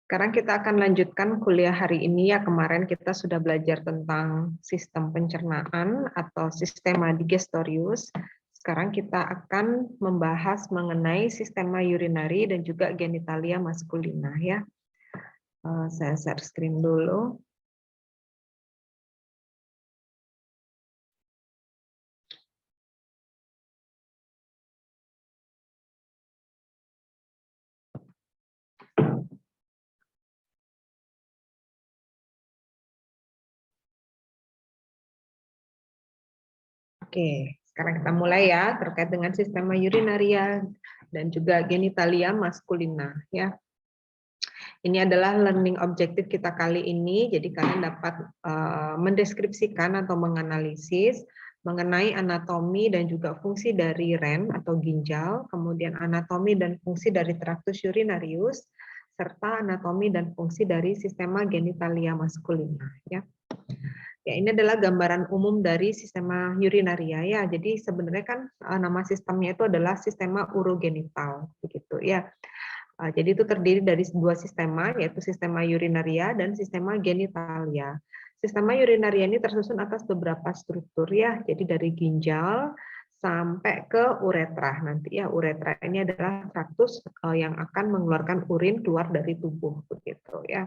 Sekarang kita akan lanjutkan kuliah hari ini ya. Kemarin kita sudah belajar tentang sistem pencernaan atau sistema digestorius. Sekarang kita akan membahas mengenai sistema urinari dan juga genitalia maskulina ya. Saya share screen dulu. Oke, sekarang kita mulai ya terkait dengan sistema urinaria dan juga genitalia maskulina ya. Ini adalah learning objective kita kali ini, jadi kalian dapat mendeskripsikan atau menganalisis mengenai anatomi dan juga fungsi dari ren atau ginjal, kemudian anatomi dan fungsi dari traktus urinarius, serta anatomi dan fungsi dari sistema genitalia maskulina. Ya, ini adalah gambaran umum dari sistema urinaria ya. Jadi sebenarnya kan nama sistemnya itu adalah sistema urogenital, begitu ya. Jadi itu terdiri dari dua sistema, yaitu sistema urinaria dan sistema genitalia. Sistema urinaria ini tersusun atas beberapa struktur ya, jadi dari ginjal sampai ke uretra. Nanti ya, uretra ini adalah traktus yang akan mengeluarkan urin keluar dari tubuh, begitu ya.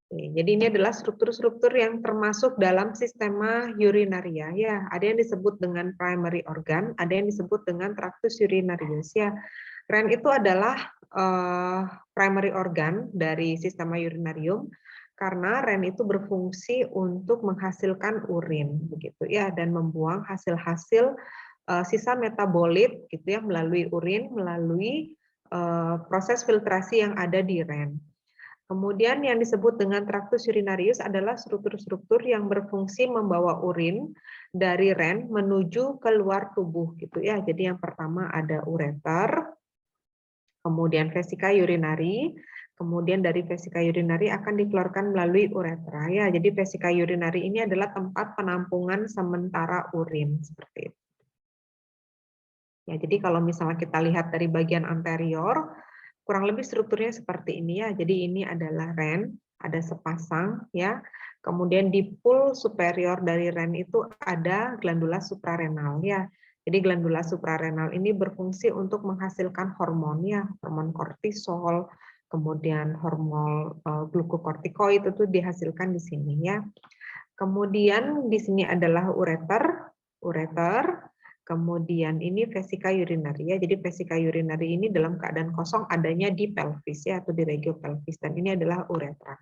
Jadi ini adalah struktur-struktur yang termasuk dalam sistema urinaria ya. Ada yang disebut dengan primary organ, ada yang disebut dengan traktus urinarius ya. Ren itu adalah primary organ dari sistema urinarium karena ren itu berfungsi untuk menghasilkan urin begitu ya dan membuang hasil-hasil sisa metabolit gitu ya melalui urin melalui proses filtrasi yang ada di ren. Kemudian yang disebut dengan traktus urinarius adalah struktur-struktur yang berfungsi membawa urin dari ren menuju keluar tubuh gitu ya. Jadi yang pertama ada ureter, kemudian vesika urinari, kemudian dari vesika urinari akan dikeluarkan melalui uretra ya. Jadi vesika urinari ini adalah tempat penampungan sementara urin seperti itu. Ya, jadi kalau misalnya kita lihat dari bagian anterior, kurang lebih strukturnya seperti ini ya. Jadi ini adalah ren, ada sepasang ya. Kemudian di pool superior dari ren itu ada glandula suprarenal ya. Jadi glandula suprarenal ini berfungsi untuk menghasilkan hormon ya, hormon kortisol, kemudian hormon glukokortikoid itu dihasilkan di sini ya. Kemudian di sini adalah ureter, kemudian ini vesika urinari ya. Jadi vesika urinari ini dalam keadaan kosong adanya di pelvis ya atau di regiopelvis dan ini adalah uretra.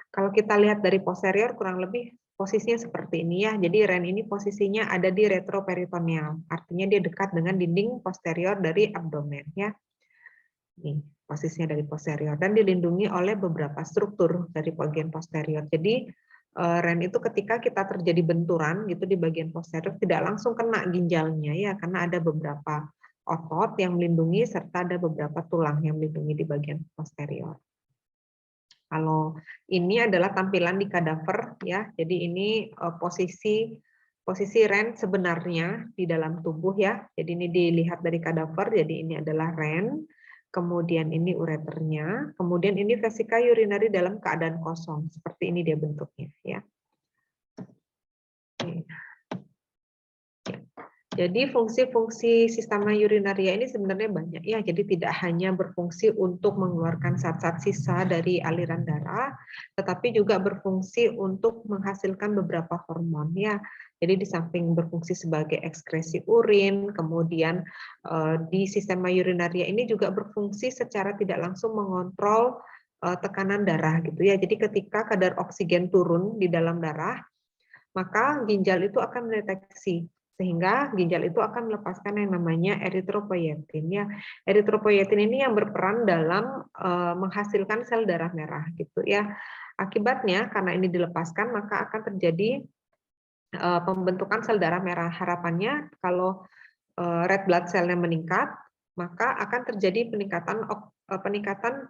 Kalau kita lihat dari posterior kurang lebih posisinya seperti ini ya. Jadi ren ini posisinya ada di retroperitoneal. Artinya dia dekat dengan dinding posterior dari abdomen ya. Nih, posisinya dari posterior dan dilindungi oleh beberapa struktur dari bagian posterior. Jadi ren itu ketika kita terjadi benturan gitu di bagian posterior tidak langsung kena ginjalnya ya karena ada beberapa otot yang melindungi serta ada beberapa tulang yang melindungi di bagian posterior. Kalau ini adalah tampilan di kadaver ya. Jadi ini posisi ren sebenarnya di dalam tubuh ya. Jadi ini dilihat dari kadaver. Jadi ini adalah ren. Kemudian ini ureternya. Kemudian ini vesika urinari dalam keadaan kosong. Seperti ini dia bentuknya ya. Oke. Jadi fungsi-fungsi sistema urinaria ini sebenarnya banyak ya. Jadi tidak hanya berfungsi untuk mengeluarkan zat-zat sisa dari aliran darah, tetapi juga berfungsi untuk menghasilkan beberapa hormon ya. Jadi di samping berfungsi sebagai ekskresi urin, kemudian di sistema urinaria ini juga berfungsi secara tidak langsung mengontrol tekanan darah gitu ya. Jadi ketika kadar oksigen turun di dalam darah, maka ginjal itu akan mendeteksi sehingga ginjal itu akan melepaskan yang namanya eritropoietin ya. Eritropoietin ini yang berperan dalam menghasilkan sel darah merah gitu ya. Akibatnya karena ini dilepaskan maka akan terjadi pembentukan sel darah merah. Harapannya kalau red blood cell-nya meningkat, maka akan terjadi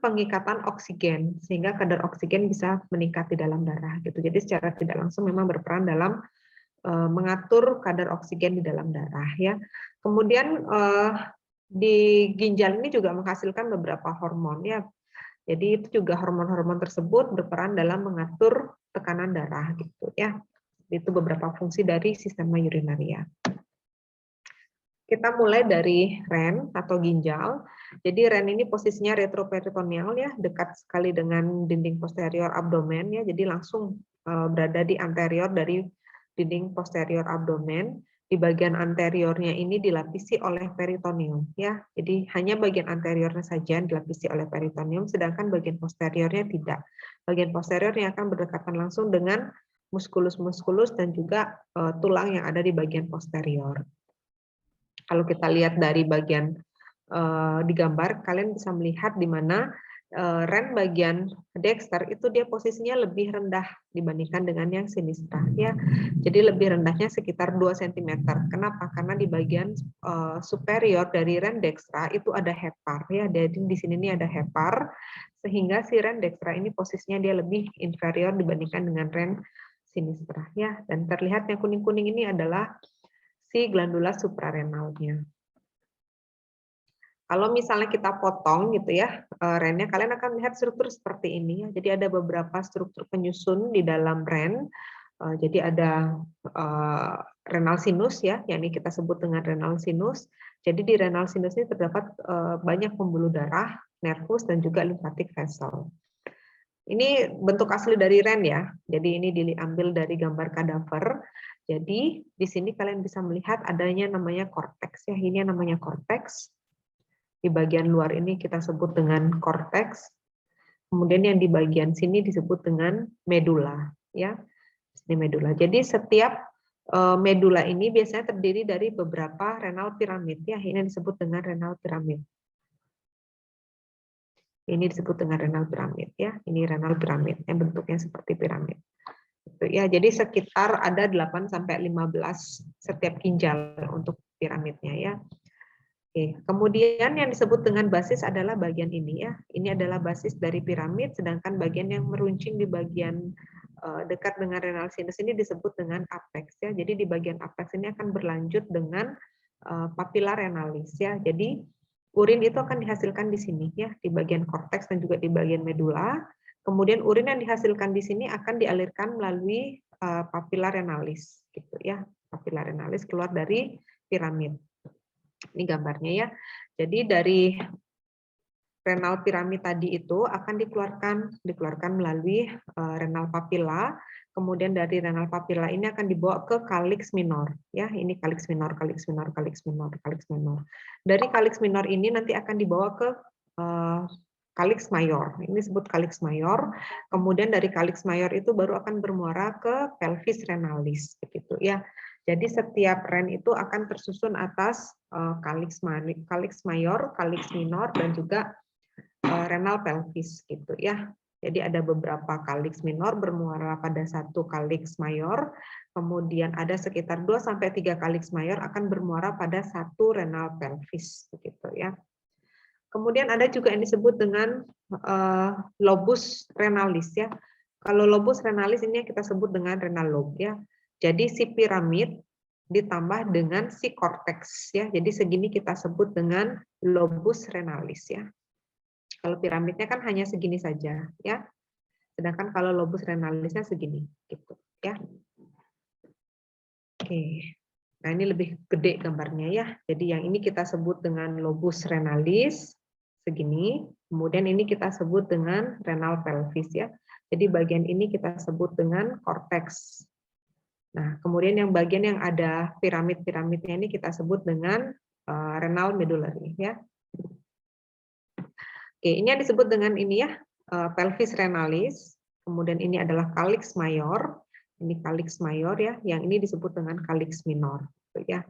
pengikatan oksigen sehingga kadar oksigen bisa meningkat di dalam darah gitu. Jadi secara tidak langsung memang berperan dalam mengatur kadar oksigen di dalam darah ya. Kemudian di ginjal ini juga menghasilkan beberapa hormon ya. Jadi itu juga hormon-hormon tersebut berperan dalam mengatur tekanan darah gitu ya. Itu beberapa fungsi dari sistema urinaria. Kita mulai dari ren atau ginjal. Jadi ren ini posisinya retroperitoneal ya, dekat sekali dengan dinding posterior abdomen ya. Jadi langsung berada di anterior dari dinding posterior abdomen. Di bagian anteriornya ini dilapisi oleh peritoneum ya. Jadi hanya bagian anteriornya saja yang dilapisi oleh peritoneum, sedangkan bagian posteriornya tidak. Bagian posteriornya akan berdekatan langsung dengan muskulus-muskulus dan juga tulang yang ada di bagian posterior. Kalau kita lihat dari bagian di gambar, kalian bisa melihat di mana ren bagian dexter itu dia posisinya lebih rendah dibandingkan dengan yang sinistra ya. Jadi lebih rendahnya sekitar 2 cm. Kenapa? Karena di bagian superior dari ren dextra itu ada hepar ya. Jadi di sini ini ada hepar sehingga si ren dextra ini posisinya dia lebih inferior dibandingkan dengan ren sinistra ya. Dan terlihat yang kuning-kuning ini adalah si glandula suprarenalnya. Kalau misalnya kita potong gitu ya rennya, kalian akan melihat struktur seperti ini ya. Jadi ada beberapa struktur penyusun di dalam ren. Jadi ada renal sinus ya, yang ini kita sebut dengan renal sinus. Jadi di renal sinus ini terdapat banyak pembuluh darah, nervus dan juga limfatik vessel. Ini bentuk asli dari ren ya. Jadi ini diambil dari gambar kadaver. Jadi di sini kalian bisa melihat adanya namanya korteks ya. Ini namanya korteks. Di bagian luar ini kita sebut dengan korteks. Kemudian yang di bagian sini disebut dengan medula ya. Ini medula. Jadi setiap medula ini biasanya terdiri dari beberapa renal piramid ya. Ini disebut dengan renal piramid. Ini disebut dengan renal piramid ya. Ini renal piramid yang bentuknya seperti piramid. Ya, jadi sekitar ada 8 sampai 15 setiap ginjal untuk piramidnya ya. Oke, kemudian yang disebut dengan basis adalah bagian ini ya. Ini adalah basis dari piramid, sedangkan bagian yang meruncing di bagian dekat dengan renal sinus ini disebut dengan apex ya. Jadi di bagian apex ini akan berlanjut dengan papilla renalis ya. Jadi urin itu akan dihasilkan di sini ya, di bagian korteks dan juga di bagian medula. Kemudian urin yang dihasilkan di sini akan dialirkan melalui papilla renalis gitu ya. Papilla renalis keluar dari piramid. Ini gambarnya ya. Jadi dari renal piramid tadi itu akan dikeluarkan melalui renal papilla. Kemudian dari renal papilla ini akan dibawa ke kalix minor. Ya, ini kalix minor, kalix minor, kalix minor, kalix minor. Dari kalix minor ini nanti akan dibawa ke kalix mayor. Ini disebut kalix mayor. Kemudian dari kalix mayor itu baru akan bermuara ke pelvis renalis, begitu ya. Jadi setiap ren itu akan tersusun atas kalix mayor, kalix minor, dan juga renal pelvis gitu ya. Jadi ada beberapa kalix minor bermuara pada satu kalix mayor, kemudian ada sekitar 2 sampai 3 kalix mayor akan bermuara pada satu renal pelvis begitu ya. Kemudian ada juga yang disebut dengan lobus renalis ya. Kalau lobus renalis ini yang kita sebut dengan renal lobe ya. Jadi si piramid ditambah dengan si korteks ya. Jadi segini kita sebut dengan lobus renalis ya. Kalau piramidnya kan hanya segini saja ya. Sedangkan kalau lobus renalisnya segini gitu ya. Oke. Nah, ini lebih gede gambarnya ya. Jadi yang ini kita sebut dengan lobus renalis segini. Kemudian ini kita sebut dengan renal pelvis ya. Jadi bagian ini kita sebut dengan korteks. Nah, kemudian yang bagian yang ada piramid-piramidnya ini kita sebut dengan renal medullary ya. Oke, ini yang disebut dengan ini ya, pelvis renalis. Kemudian ini adalah kalix mayor. Ini kalix mayor ya, yang ini disebut dengan kalix minor ya.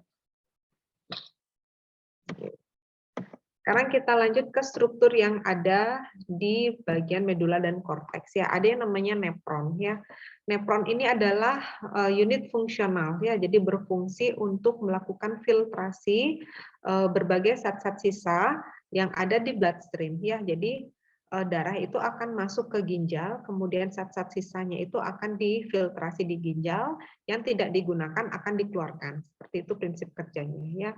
Sekarang kita lanjut ke struktur yang ada di bagian medula dan korteks ya. Ada yang namanya nepron ya. Nepron ini adalah unit fungsional ya. Jadi berfungsi untuk melakukan filtrasi berbagai zat-zat sisa yang ada di bloodstream ya. Jadi darah itu akan masuk ke ginjal, kemudian zat-zat sisanya itu akan difiltrasi di ginjal, yang tidak digunakan akan dikeluarkan. Seperti itu prinsip kerjanya ya.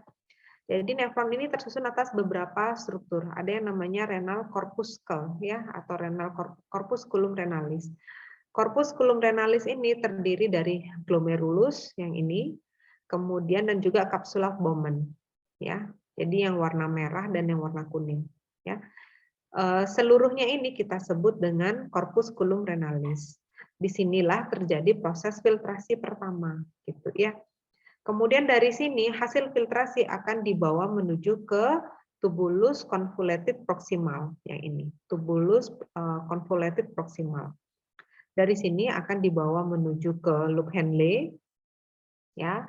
Jadi nefron ini tersusun atas beberapa struktur. Ada yang namanya renal corpuscle ya atau renal corpusculum renalis. Corpusculum renalis ini terdiri dari glomerulus yang ini, kemudian dan juga kapsula Bowman ya. Jadi yang warna merah dan yang warna kuning ya. Seluruhnya ini kita sebut dengan corpusculum renalis. Disinilah terjadi proses filtrasi pertama gitu ya. Kemudian dari sini hasil filtrasi akan dibawa menuju ke tubulus convoluted proximal yang ini, tubulus convoluted proximal. Dari sini akan dibawa menuju ke loop Henle, ya.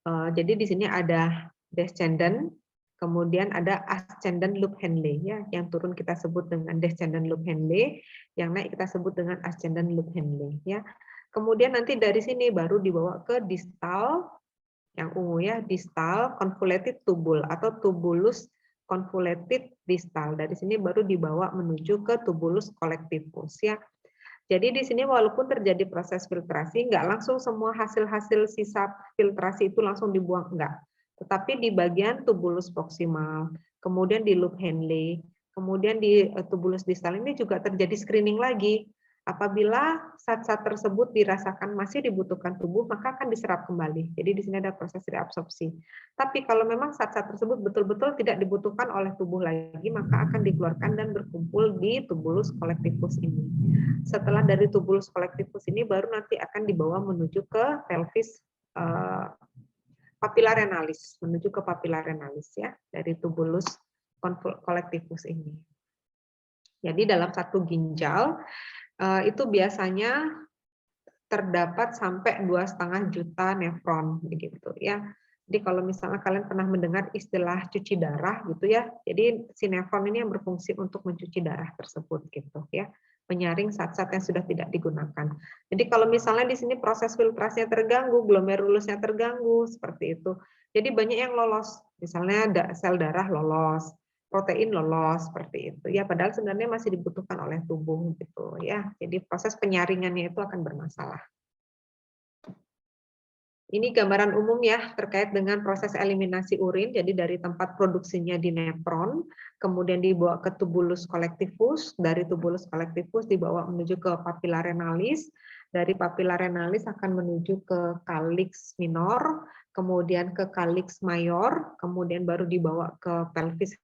Jadi di sini ada descendant, kemudian ada ascendant loop Henle, ya, yang turun kita sebut dengan descendant loop Henle, yang naik kita sebut dengan ascendant loop Henle, ya. Kemudian nanti dari sini baru dibawa ke distal yang ungu ya, distal convoluted tubule atau tubulus convoluted distal. Dari sini baru dibawa menuju ke tubulus collectivus ya. Jadi di sini walaupun terjadi proses filtrasi, nggak langsung semua hasil-hasil sisa filtrasi itu langsung dibuang, enggak. Tetapi di bagian tubulus proximal, kemudian di loop Henle, kemudian di tubulus distal ini juga terjadi screening lagi. Apabila zat-zat tersebut dirasakan masih dibutuhkan tubuh, maka akan diserap kembali. Jadi di sini ada proses reabsorpsi. Tapi kalau memang zat-zat tersebut betul-betul tidak dibutuhkan oleh tubuh lagi, maka akan dikeluarkan dan berkumpul di tubulus collectivus ini. Setelah dari tubulus collectivus ini, baru nanti akan dibawa menuju ke pelvis papilla renalis, menuju ke papilla renalis ya, dari tubulus collectivus ini. Jadi dalam satu ginjal itu biasanya terdapat sampai 2,5 juta nefron begitu ya. Jadi kalau misalnya kalian pernah mendengar istilah cuci darah gitu ya, jadi si nefron ini yang berfungsi untuk mencuci darah tersebut gitu ya, menyaring zat-zat yang sudah tidak digunakan. Jadi kalau misalnya di sini proses filtrasinya terganggu, glomerulusnya terganggu seperti itu. Jadi banyak yang lolos, misalnya sel darah lolos, protein lolos seperti itu ya, padahal sebenarnya masih dibutuhkan oleh tubuh gitu ya. Jadi proses penyaringannya itu akan bermasalah. Ini gambaran umum ya terkait dengan proses eliminasi urin. Jadi dari tempat produksinya di nefron, kemudian dibawa ke tubulus collectivus, dari tubulus collectivus dibawa menuju ke papilla renalis, dari papilla renalis akan menuju ke calyx minor, kemudian ke calyx mayor, kemudian baru dibawa ke pelvis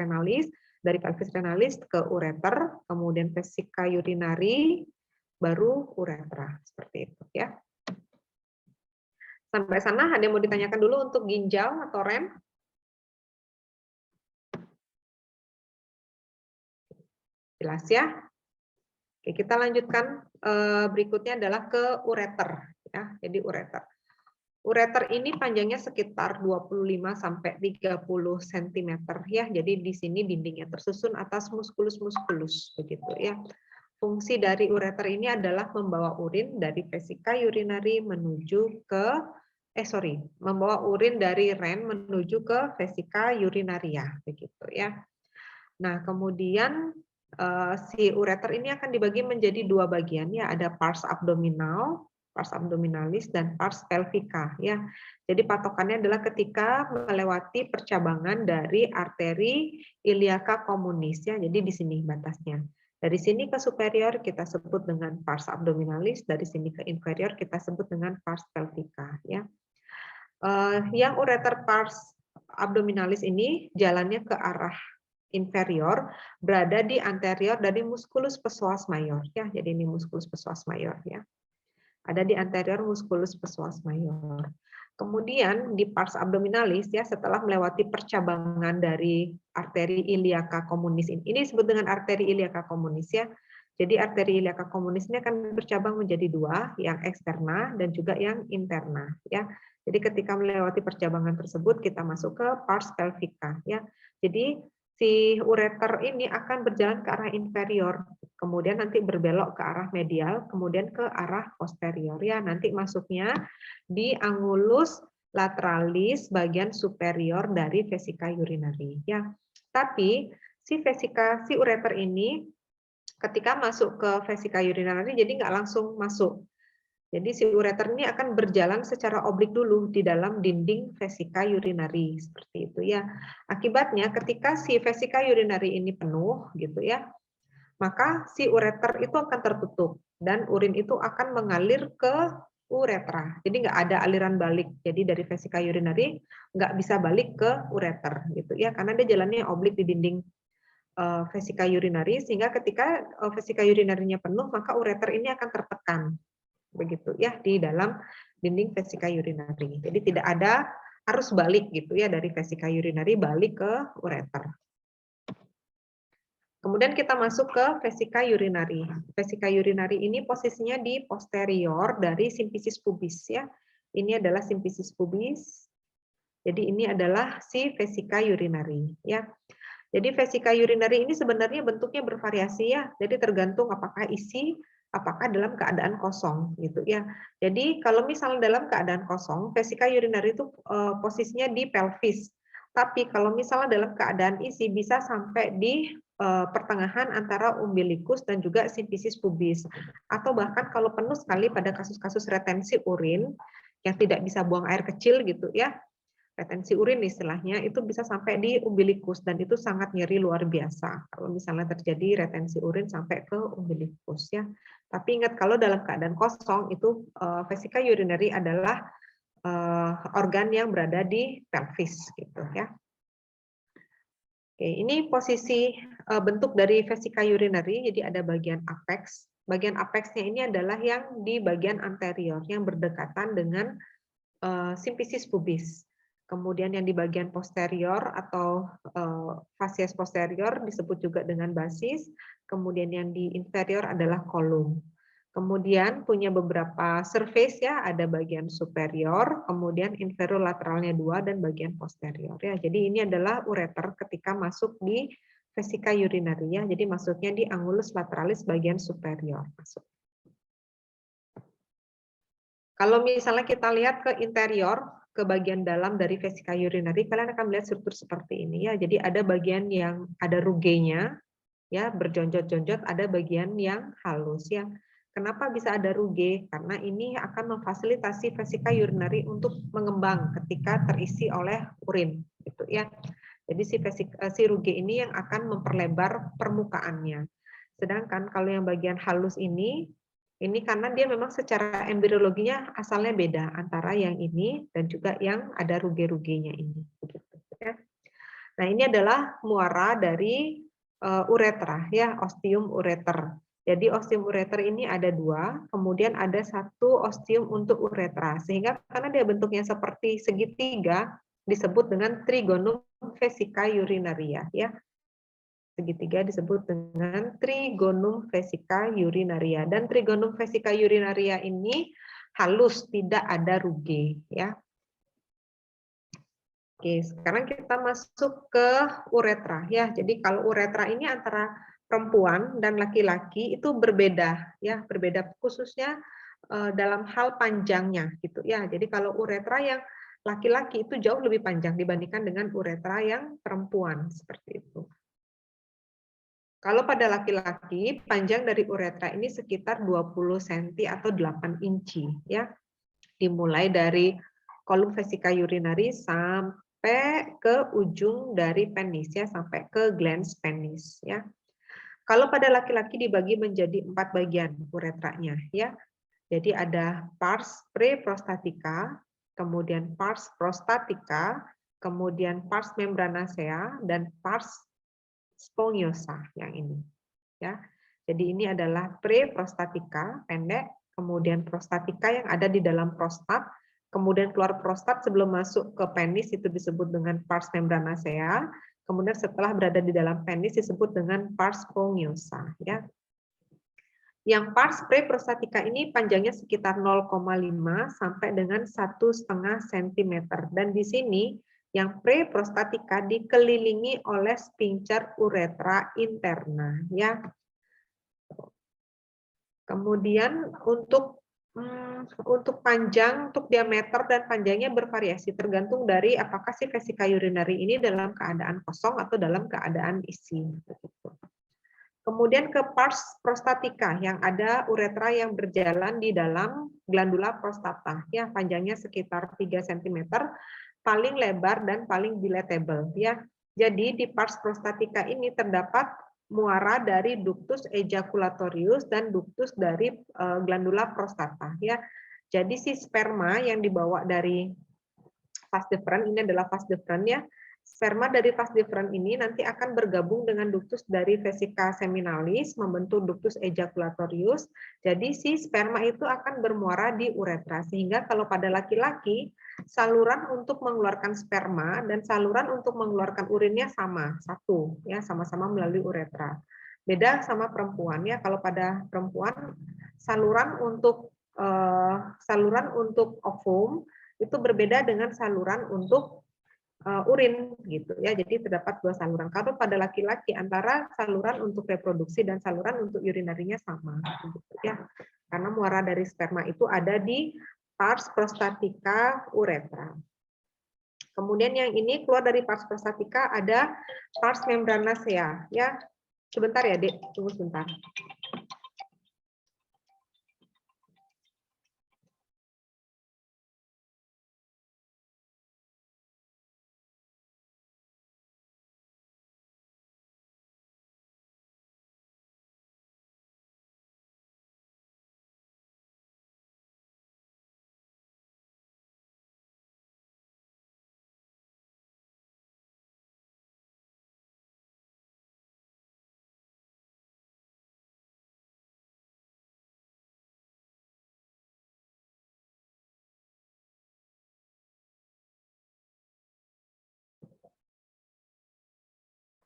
renalis, dari pelvis renalis ke ureter, kemudian vesica urinari, baru uretra seperti itu ya. Sampai sana ada yang mau ditanyakan dulu untuk ginjal atau rem? Jelas ya? Oke, kita lanjutkan berikutnya adalah ke ureter ya. Jadi ureter. Ureter ini panjangnya sekitar 25 sampai 30 cm ya. Jadi di sini dindingnya tersusun atas muskulus-muskulus begitu ya. Fungsi dari ureter ini adalah membawa urin dari vesica urinari menuju ke membawa urin dari ren menuju ke vesica urinaria begitu ya. Nah, kemudian si ureter ini akan dibagi menjadi dua bagian ya, ada pars abdominal, pars abdominalis dan pars pelvica ya. Jadi patokannya adalah ketika melewati percabangan dari arteri iliaca communis ya. Jadi di sini batasnya. Dari sini ke superior kita sebut dengan pars abdominalis, dari sini ke inferior kita sebut dengan pars pelvica ya. Yang ureter pars abdominalis ini jalannya ke arah inferior, berada di anterior dari musculus psoas major ya. Jadi ini musculus psoas major ya. Ada di anterior musculus psoas major. Kemudian di pars abdominalis ya, setelah melewati percabangan dari arteri iliaca communis ini disebut dengan arteri iliaca communis ya. Jadi arteri iliaca communis ini akan bercabang menjadi dua, yang eksterna dan juga yang interna ya. Jadi ketika melewati percabangan tersebut kita masuk ke pars pelvica ya. Jadi si ureter ini akan berjalan ke arah inferior, kemudian nanti berbelok ke arah medial, kemudian ke arah posterior ya. Nanti masuknya di angulus lateralis bagian superior dari vesica urinari ya. Tapi si ureter ini ketika masuk ke vesica urinari jadi nggak langsung masuk. Jadi si ureter ini akan berjalan secara oblik dulu di dalam dinding vesika urinari seperti itu ya. Akibatnya ketika si vesika urinari ini penuh gitu ya, maka si ureter itu akan tertutup dan urin itu akan mengalir ke uretra. Jadi nggak ada aliran balik. Jadi dari vesika urinari nggak bisa balik ke ureter gitu ya, karena dia jalannya oblik di dinding vesika urinari, sehingga ketika vesika urinarinya penuh maka ureter ini akan tertekan begitu ya di dalam dinding vesika urinari. Jadi tidak ada arus balik gitu ya dari vesika urinari balik ke ureter. Kemudian kita masuk ke vesika urinari. Vesika urinari ini posisinya di posterior dari simfisis pubis ya. Ini adalah simfisis pubis. Jadi ini adalah si vesika urinari ya. Jadi vesika urinari ini sebenarnya bentuknya bervariasi ya. Jadi tergantung apakah isi, apakah dalam keadaan kosong gitu ya. Jadi kalau misalnya dalam keadaan kosong, vesika urinari itu posisinya di pelvis. Tapi kalau misalnya dalam keadaan isi bisa sampai di pertengahan antara umbilikus dan juga simfisis pubis. Atau bahkan kalau penuh sekali pada kasus-kasus retensi urin yang tidak bisa buang air kecil gitu ya, retensi urin istilahnya, itu bisa sampai di umbilikus dan itu sangat nyeri luar biasa kalau misalnya terjadi retensi urin sampai ke umbilikus ya. Tapi ingat kalau dalam keadaan kosong itu vesika urinary adalah organ yang berada di pelvis gitu ya. Oke, ini posisi bentuk dari vesika urinary. Jadi ada bagian apex. Bagian apexnya ini adalah yang di bagian anterior yang berdekatan dengan simfisis pubis. Kemudian yang di bagian posterior atau fasies posterior disebut juga dengan basis. Kemudian yang di inferior adalah kolum. Kemudian punya beberapa surface ya, ada bagian superior, kemudian inferior lateralnya 2 dan bagian posterior ya. Jadi ini adalah ureter ketika masuk di vesika urinary ya. Jadi masuknya di angulus lateralis bagian superior masuk. Kalau misalnya kita lihat ke interior, ke bagian dalam dari vesika urinary, kalian akan melihat struktur seperti ini ya. Jadi ada bagian yang ada rugenya, ya berjonjot-jonjot, ada bagian yang halus ya. Kenapa bisa ada ruge? Karena ini akan memfasilitasi vesika urinary untuk mengembang ketika terisi oleh urin, gitu ya. Jadi si ruge ini yang akan memperlebar permukaannya. Sedangkan kalau yang bagian halus ini karena dia memang secara embriologinya asalnya beda antara yang ini dan juga yang ada ruge-rugenya ini. Nah ini adalah muara dari uretra, ya ostium ureter. Jadi ostium ureter ini ada 2, kemudian ada 1 ostium untuk uretra. Sehingga karena dia bentuknya seperti segitiga, disebut dengan trigonum vesica urinaria. Ya. Segitiga disebut dengan trigonum vesica urinaria. Dan trigonum vesica urinaria ini halus, tidak ada ruge. Ya. Oke, sekarang kita masuk ke uretra. Ya, jadi kalau uretra ini antara perempuan dan laki-laki itu berbeda ya, berbeda khususnya dalam hal panjangnya gitu ya. Jadi kalau uretra yang laki-laki itu jauh lebih panjang dibandingkan dengan uretra yang perempuan seperti itu. Kalau pada laki-laki panjang dari uretra ini sekitar 20 cm atau 8 inci ya. Dimulai dari kolum vesica urinary sampai ke ujung dari penis ya, sampai ke glans penis ya. Kalau pada laki-laki dibagi menjadi 4 bagian uretranya ya. Jadi ada pars preprostatica, kemudian pars prostatica, kemudian pars membranacea dan pars spongiosa yang ini ya. Jadi ini adalah preprostatica pendek, kemudian prostatica yang ada di dalam prostat, kemudian keluar prostat sebelum masuk ke penis itu disebut dengan pars membranacea. Kemudian setelah berada di dalam penis disebut dengan pars spongiosa ya. Yang pars preprostatica ini panjangnya sekitar 0,5 sampai dengan 1,5 cm. Dan di sini yang preprostatica dikelilingi oleh sphincter uretra interna ya. Kemudian untuk panjang, untuk diameter dan panjangnya bervariasi tergantung dari apakah si vesika urinary ini dalam keadaan kosong atau dalam keadaan isi. Kemudian ke pars prostatika yang ada uretra yang berjalan di dalam glandula prostata, ya panjangnya sekitar 3 cm, paling lebar dan paling dilatable, ya. Jadi di pars prostatika ini terdapat muara dari ductus ejaculatorius dan ductus dari glandula prostata, ya. Jadi si sperma yang dibawa dari vas deferens, ini adalah vas deferens, ya. Sperma dari vas deferens ini nanti akan bergabung dengan ductus dari vesica seminalis, membentuk ductus ejaculatorius. Jadi si sperma itu akan bermuara di uretra. Sehingga kalau pada laki-laki, saluran untuk mengeluarkan sperma dan saluran untuk mengeluarkan urinnya sama, satu, ya, sama-sama melalui uretra. Beda sama perempuan, ya. Kalau pada perempuan, saluran untuk ovum itu berbeda dengan saluran untuk urin gitu ya. Jadi terdapat dua saluran. Kalau pada laki-laki antara saluran untuk reproduksi dan saluran untuk urinarinya sama gitu ya. Karena muara dari sperma itu ada di pars prostatica uretra. Kemudian yang ini keluar dari pars prostatica ada pars membranacea ya. Sebentar ya, Dek. Tunggu sebentar.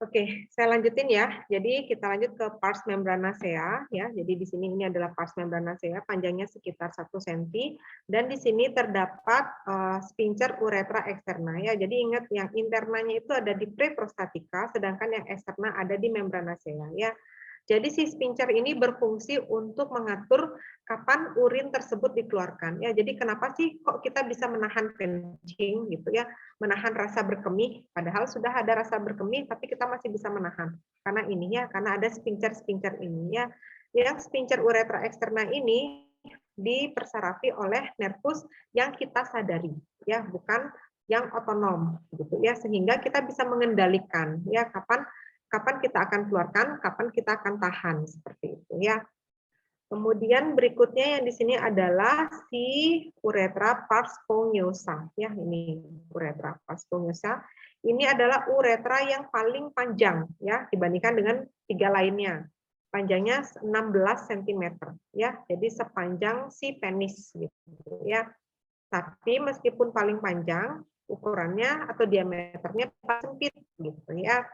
Oke, saya lanjutin ya. Jadi kita lanjut ke pars membranacea ya. Jadi di sini ini adalah pars membranacea, panjangnya sekitar 1 cm dan di sini terdapat sphincter uretra externa ya. Jadi ingat yang internanya itu ada di preprostatica, sedangkan yang eksterna ada di membranacea ya. Jadi si sphincter ini berfungsi untuk mengatur kapan urin tersebut dikeluarkan ya. Jadi kenapa sih kok kita bisa menahan kencing gitu ya, menahan rasa berkemih, padahal sudah ada rasa berkemih tapi kita masih bisa menahan. Karena ini ya, karena ada sphincter ini ya. Yang sphincter uretra externa ini dipersarafi oleh nervus yang kita sadari ya, bukan yang otonom gitu ya, sehingga kita bisa mengendalikan ya kapan kita akan keluarkan, kapan kita akan tahan seperti itu ya. Kemudian berikutnya yang di sini adalah si uretra pars spongiosa ya, ini uretra pars spongiosa. Ini adalah uretra yang paling panjang ya dibandingkan dengan 3 lainnya. Panjangnya 16 cm ya. Jadi sepanjang si penis gitu ya. Tapi meskipun paling panjang, ukurannya atau diameternya paling sempit gitu ya.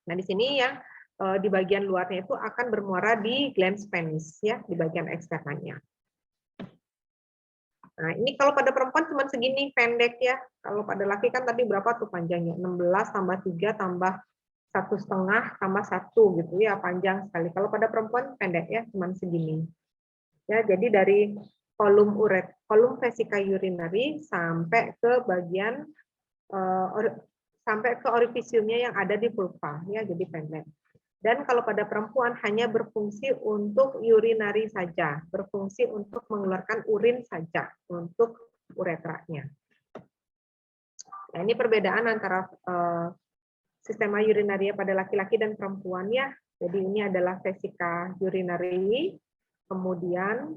Nah, di sini yang di bagian luarnya itu akan bermuara di glans penis ya, di bagian eksternanya. Nah, ini kalau pada perempuan cuma segini pendek ya. Kalau pada laki kan tadi berapa tuh panjangnya? 16 tambah 3 tambah 1,5 tambah 1 gitu ya, panjang sekali. Kalau pada perempuan pendek ya, cuma segini. Ya, jadi dari kolum vesica urinary sampai ke bagian sampai ke orifisiumnya yang ada di vulva ya, jadi pendek. Dan kalau pada perempuan hanya berfungsi untuk urinari saja, berfungsi untuk mengeluarkan urin saja untuk uretranya. Nah, ini perbedaan antara sistema urinaria pada laki-laki dan perempuan ya. Jadi ini adalah vesica urinary, kemudian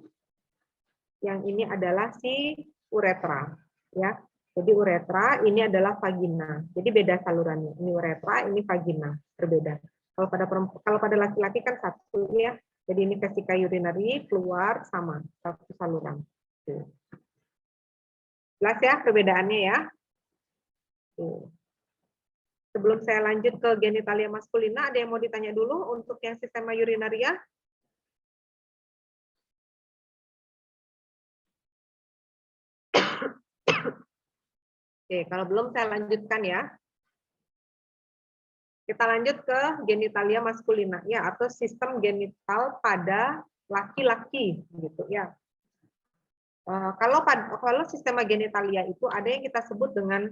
yang ini adalah si uretra ya. Jadi uretra ini adalah vagina. Jadi beda salurannya. Ini uretra, ini vagina, berbeda. Kalau pada laki-laki kan satu ya. Jadi ini vesica urinary keluar sama satu saluran. Jelas ya perbedaannya ya. Sebelum saya lanjut ke genitalia maskulina, ada yang mau ditanya dulu untuk yang sistema urinaria? Oke, kalau belum saya lanjutkan ya. Kita lanjut ke genitalia maskulina ya, atau sistem genital pada laki-laki gitu ya. Kalau sistema genitalia itu ada yang kita sebut dengan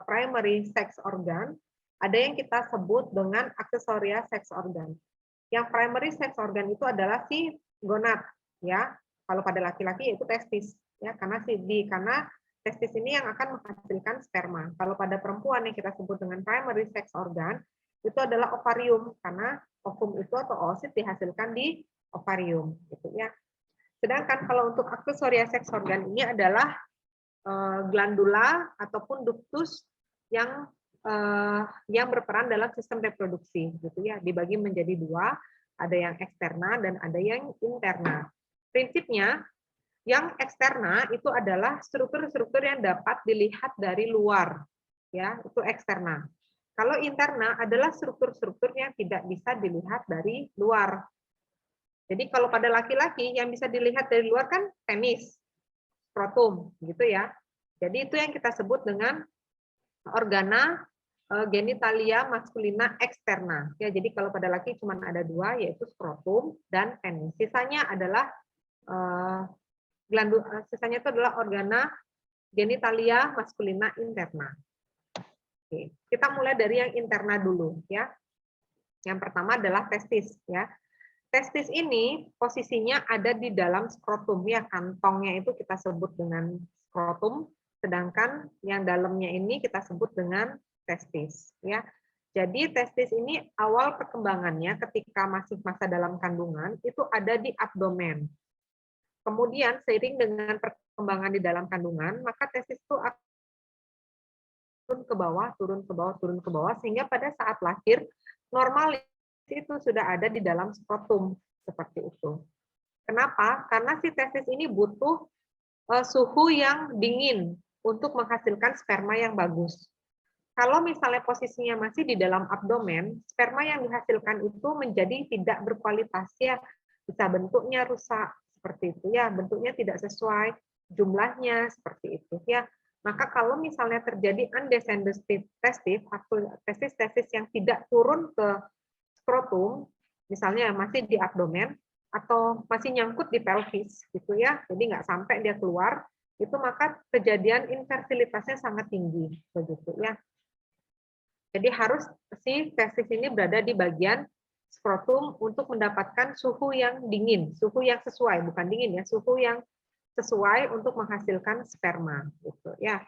primary sex organ, ada yang kita sebut dengan aksesoria sex organ. Yang primary sex organ itu adalah si gonad, ya. Kalau pada laki-laki yaitu testis, ya, karena testis ini yang akan menghasilkan sperma. Kalau pada perempuan yang kita sebut dengan primary sex organ itu adalah ovarium, karena ovum itu atau oosit dihasilkan di ovarium, gitu ya. Sedangkan kalau untuk aksesoria sex organ ini adalah glandula ataupun ductus yang berperan dalam sistem reproduksi, gitu ya. Dibagi menjadi dua, ada yang eksterna dan ada yang interna. Prinsipnya, yang eksterna itu adalah struktur-struktur yang dapat dilihat dari luar, ya, itu eksterna. Kalau interna adalah struktur-struktur yang tidak bisa dilihat dari luar. Jadi kalau pada laki-laki yang bisa dilihat dari luar kan penis, skrotum, gitu ya. Jadi itu yang kita sebut dengan organa genitalia maskulina eksterna. Ya, jadi kalau pada laki cuma ada dua, yaitu skrotum dan penis. Sisanya adalah sisanya itu adalah organa genitalia maskulina interna. Oke, kita mulai dari yang interna dulu, ya. Yang pertama adalah testis, ya. Testis ini posisinya ada di dalam skrotum, ya, kantongnya itu kita sebut dengan skrotum, sedangkan yang dalamnya ini kita sebut dengan testis, ya. Jadi testis ini awal perkembangannya ketika masih masa dalam kandungan itu ada di abdomen. Kemudian seiring dengan perkembangan di dalam kandungan, maka testis itu akan turun ke bawah, turun ke bawah, turun ke bawah, sehingga pada saat lahir normal itu sudah ada di dalam skrotum seperti itu. Kenapa? Karena si testis ini butuh suhu yang dingin untuk menghasilkan sperma yang bagus. Kalau misalnya posisinya masih di dalam abdomen, sperma yang dihasilkan itu menjadi tidak berkualitas, ya, bisa bentuknya rusak seperti itu, ya, bentuknya tidak sesuai jumlahnya seperti itu, ya. Maka kalau misalnya terjadi undescended testis atau testis yang tidak turun ke skrotum, misalnya masih di abdomen atau masih nyangkut di pelvis, gitu ya, jadi nggak sampai dia keluar, itu maka kejadian infertilitasnya sangat tinggi, begitu ya. Jadi harus si testis ini berada di bagian skrotum untuk mendapatkan suhu yang dingin, suhu yang sesuai, bukan dingin ya, suhu yang sesuai untuk menghasilkan sperma, gitu ya.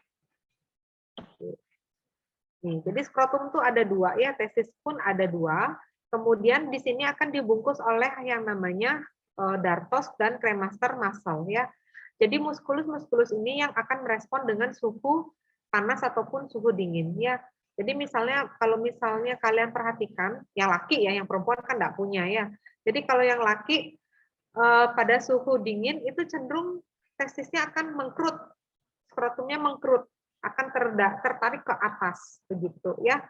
Nih, jadi skrotum itu ada dua ya, testis pun ada dua. Kemudian di sini akan dibungkus oleh yang namanya dartos dan cremaster muscle ya. Jadi muskulus-muskulus ini yang akan merespon dengan suhu panas ataupun suhu dingin ya. Jadi misalnya kalau misalnya kalian perhatikan, yang laki ya, yang perempuan kan enggak punya ya. Jadi kalau yang laki pada suhu dingin itu cenderung testisnya akan mengkerut, skrotumnya mengkerut, akan tertarik ke atas begitu ya.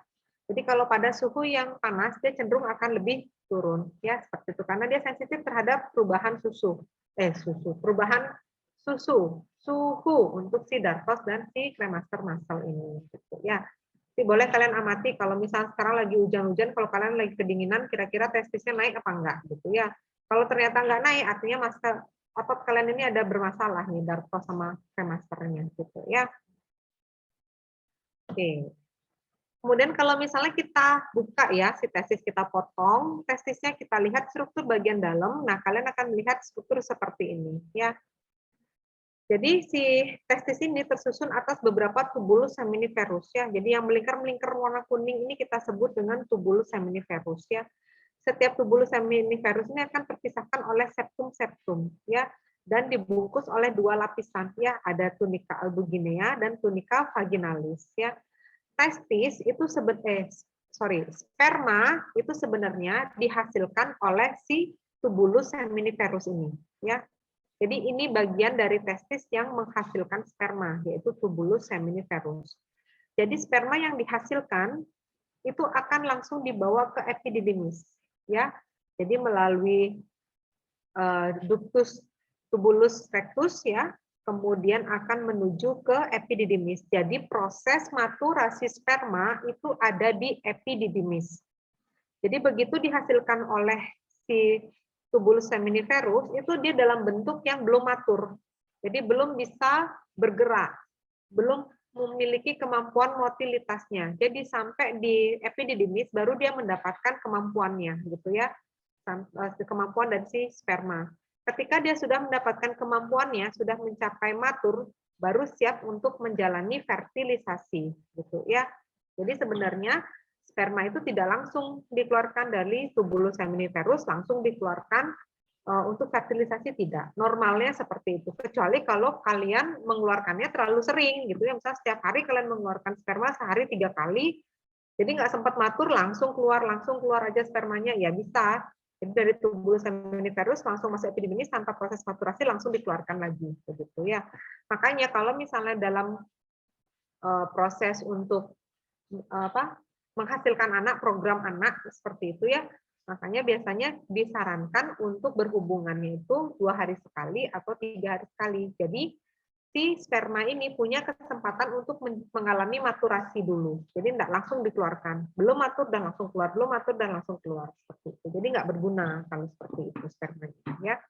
Jadi kalau pada suhu yang panas dia cenderung akan lebih turun ya seperti itu karena dia sensitif terhadap perubahan perubahan suhu untuk si dartos dan si cremaster muscle ini gitu ya. Jadi boleh kalian amati kalau misalnya sekarang lagi hujan-hujan, kalau kalian lagi kedinginan kira-kira testisnya naik apa enggak gitu ya. Kalau ternyata enggak naik artinya otot kalian ini ada bermasalah nih dartos sama cremasternya gitu ya. Oke. Kemudian kalau misalnya kita buka ya si testis, kita potong, testisnya kita lihat struktur bagian dalam, nah kalian akan melihat struktur seperti ini ya. Jadi si testis ini tersusun atas beberapa tubulus seminiferus ya. Jadi yang melingkar-melingkar warna kuning ini kita sebut dengan tubulus seminiferus ya. Setiap tubulus seminiferus ini akan terpisahkan oleh septum-septum ya dan dibungkus oleh dua lapisan ya, ada tunica albuginea dan tunica vaginalis ya. Testis itu sperma itu sebenarnya dihasilkan oleh si tubulus seminiferus ini ya. Jadi ini bagian dari testis yang menghasilkan sperma yaitu tubulus seminiferus. Jadi sperma yang dihasilkan itu akan langsung dibawa ke epididymis ya. Jadi melalui ductus tubulus rectus ya, kemudian akan menuju ke epididymis. Jadi proses maturasi sperma itu ada di epididymis. Jadi begitu dihasilkan oleh si tubulus seminiferus, itu dia dalam bentuk yang belum matur. Jadi belum bisa bergerak, belum memiliki kemampuan motilitasnya. Jadi sampai di epididymis baru dia mendapatkan kemampuannya gitu ya. kemampuan dari si sperma. Ketika dia sudah mendapatkan kemampuannya, sudah mencapai matur, baru siap untuk menjalani fertilisasi, gitu ya. Jadi sebenarnya sperma itu tidak langsung dikeluarkan dari tubulus seminiferus, langsung dikeluarkan untuk fertilisasi tidak. Normalnya seperti itu. Kecuali kalau kalian mengeluarkannya terlalu sering, gitu ya. Misalnya setiap hari kalian mengeluarkan sperma sehari 3 kali, jadi nggak sempat matur langsung keluar aja spermanya, ya bisa. Jadi dari tubulus seminiferus langsung masuk epididymis tanpa proses maturasi langsung dikeluarkan lagi, begitu ya. Makanya kalau misalnya dalam proses untuk menghasilkan anak, program anak seperti itu ya, makanya biasanya disarankan untuk berhubungannya itu 2 hari sekali atau 3 hari sekali. Jadi si sperma ini punya kesempatan untuk mengalami maturasi dulu. Jadi tidak langsung dikeluarkan. Belum matur dan langsung keluar, belum matur dan langsung keluar seperti itu. Jadi nggak berguna kalau seperti itu sperma ya.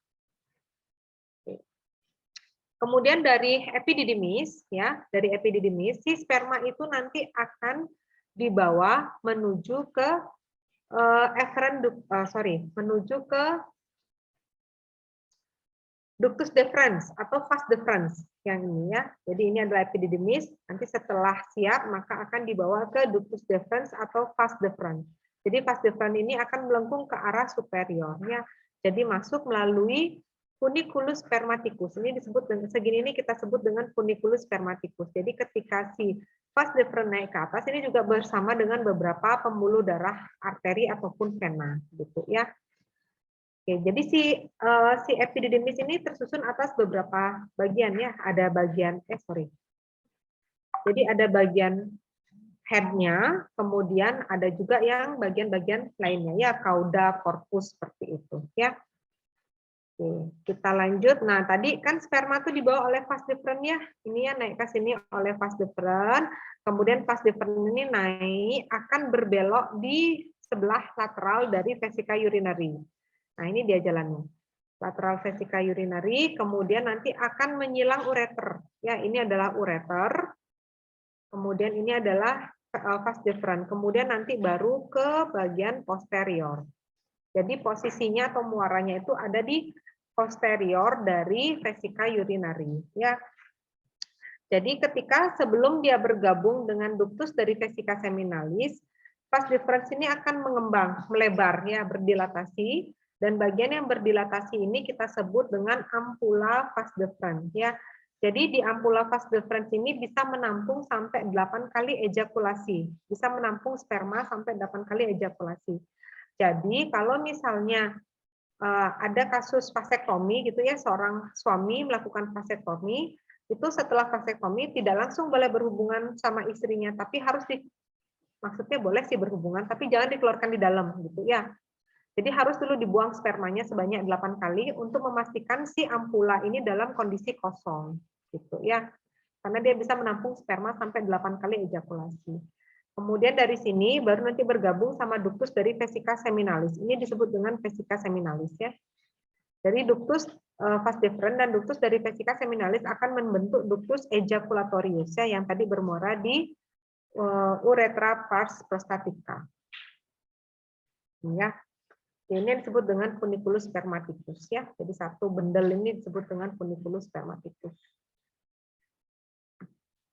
Kemudian dari epididymis ya, dari epididymis si sperma itu nanti akan dibawa menuju ke menuju ke ductus deferens atau vas deferens yang ini ya. Jadi ini adalah epididymis. Nanti setelah siap maka akan dibawa ke ductus deferens atau vas deferens. Jadi vas deferens ini akan melengkung ke arah superiornya. Jadi masuk melalui funiculus spermaticus. Ini disebut dengan segini ini kita sebut dengan funiculus spermaticus. Jadi ketika si vas deferens naik ke atas ini juga bersama dengan beberapa pembuluh darah arteri ataupun vena gitu ya. Oke, jadi si epididymis ini tersusun atas beberapa bagian ya. Ada bagian Jadi ada bagian head-nya, kemudian ada juga yang bagian-bagian lainnya ya, cauda, corpus seperti itu ya. Oke, kita lanjut. Nah, tadi kan sperma itu dibawa oleh vas deferens ya. Ini ya naik ke sini oleh vas deferens. Kemudian vas deferens ini naik akan berbelok di sebelah lateral dari vesika urinary. Nah, ini dia jalannya. Lateral vesika urinary, kemudian nanti akan menyilang ureter. Ya, ini adalah ureter. Kemudian ini adalah vas deferens. Kemudian nanti baru ke bagian posterior. Jadi posisinya atau muaranya itu ada di posterior dari vesika urinary. Ya. Jadi ketika sebelum dia bergabung dengan ductus dari vesika seminalis, vas deferens ini akan mengembang, melebar, ya, berdilatasi. Dan bagian yang berdilatasi ini kita sebut dengan ampula vas deferens. Ya. Jadi di ampula vas deferens ini bisa menampung sampai 8 kali ejakulasi. Bisa menampung sperma sampai 8 kali ejakulasi. Jadi kalau misalnya ada kasus vasektomi gitu ya, seorang suami melakukan vasektomi, itu setelah vasektomi tidak langsung boleh berhubungan sama istrinya, tapi harus maksudnya boleh sih berhubungan, tapi jangan dikeluarkan di dalam gitu ya. Jadi harus dulu dibuang spermanya sebanyak 8 kali untuk memastikan si ampula ini dalam kondisi kosong gitu ya. Karena dia bisa menampung sperma sampai 8 kali ejakulasi. Kemudian dari sini baru nanti bergabung sama ductus dari vesika seminalis. Ini disebut dengan vesika seminalis ya. Dari ductus vas deferens dan ductus dari vesika seminalis akan membentuk ductus ejaculatorius ya, yang tadi bermuara di uretra pars prostatica. Ya. Ini disebut dengan funiculus spermaticus ya. Jadi satu bendel ini disebut dengan funiculus spermaticus.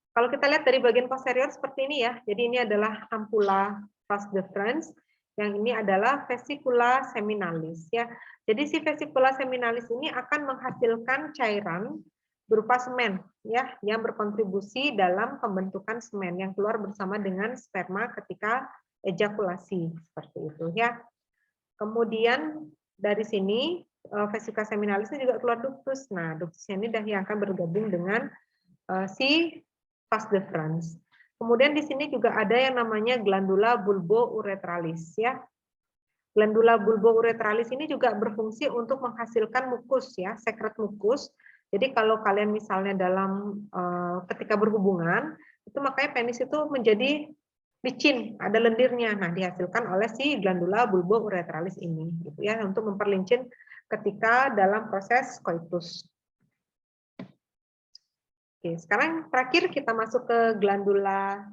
Kalau kita lihat dari bagian posterior seperti ini ya. Jadi ini adalah ampula vas deferens, yang ini adalah vesicula seminalis ya. Jadi si vesicula seminalis ini akan menghasilkan cairan berupa semen ya, yang berkontribusi dalam pembentukan semen yang keluar bersama dengan sperma ketika ejakulasi seperti itu ya. Kemudian dari sini vesicula seminalis ini juga keluar ductus. Nah, ductusnya ini yang akan bergabung dengan si vas deferens. Kemudian di sini juga ada yang namanya glandula bulbouretralis ya. Glandula bulbouretralis ini juga berfungsi untuk menghasilkan mukus ya, sekret mukus. Jadi kalau kalian misalnya dalam ketika berhubungan, itu makanya penis itu menjadi licin, ada lendirnya. Nah, dihasilkan oleh si glandula bulbouretralis ini gitu ya, untuk memperlincin ketika dalam proses koitus. Oke, sekarang terakhir kita masuk ke glandula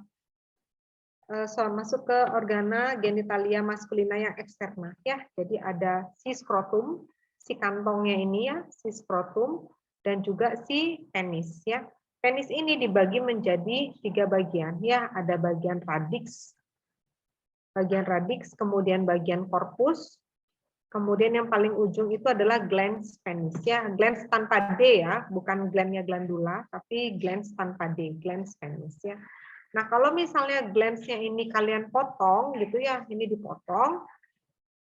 masuk ke organa genitalia maskulina yang eksterna ya. Jadi ada si skrotum, si kantongnya ini ya, si skrotum, dan juga si penis ya. Penis ini dibagi menjadi 3 bagian ya, ada bagian radix, kemudian bagian korpus, kemudian yang paling ujung itu adalah glans penis ya, glans tanpa D ya, bukan glandnya glandula, tapi glans tanpa D, glans penis ya. Nah, kalau misalnya glansnya ini kalian potong gitu ya, ini dipotong,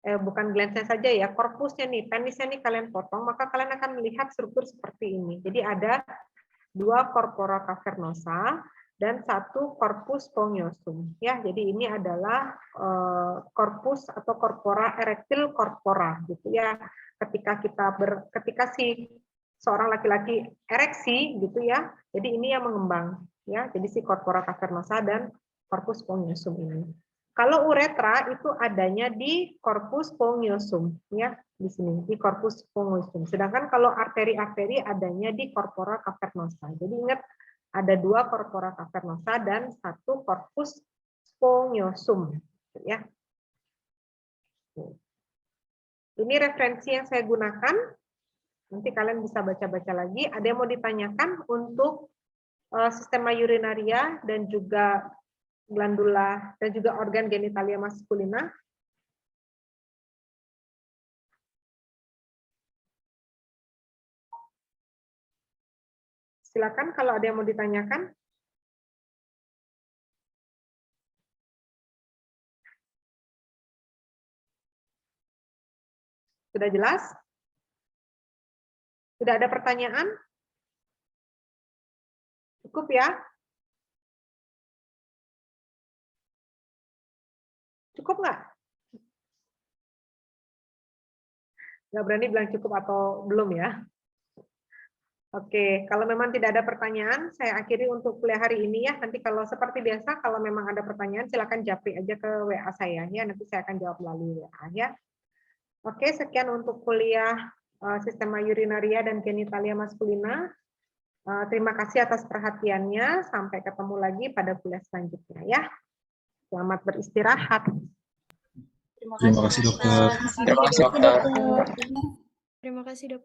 bukan glansnya saja ya, korpusnya nih, penisnya nih kalian potong, maka kalian akan melihat struktur seperti ini. Jadi ada 2 corpora cavernosa dan 1 corpus spongiosum. Ya, jadi ini adalah korpus atau corpora erectil corpora gitu ya. Ketika si seorang laki-laki ereksi gitu ya, jadi ini yang mengembang ya. Jadi si corpora cavernosa dan corpus spongiosum ini. Kalau uretra itu adanya di corpus spongiosum ya, di sini di corpus spongiosum. Sedangkan kalau arteri-arteri adanya di corpora cavernosa. Jadi ingat ada 2 corpora cavernosa dan 1 corpus spongiosum ya. Ini referensi yang saya gunakan. Nanti kalian bisa baca-baca lagi. Ada yang mau ditanyakan untuk sistema urinaria dan juga glandula dan juga organ genitalia maskulina? Silakan kalau ada yang mau ditanyakan. Sudah jelas? Sudah ada pertanyaan? Cukup ya? Cukup nggak? Nggak berani bilang cukup atau belum ya? Oke, kalau memang tidak ada pertanyaan, saya akhiri untuk kuliah hari ini ya. Nanti kalau seperti biasa, kalau memang ada pertanyaan, silakan japri aja ke WA saya ya. Nanti saya akan jawab melalui WA ya. Oke, sekian untuk kuliah sistema urinaria dan genitalia maskulina. Terima kasih atas perhatiannya. Sampai ketemu lagi pada kuliah selanjutnya ya. Selamat beristirahat. Terima kasih dokter. Terima kasih dokter. Terima kasih dokter.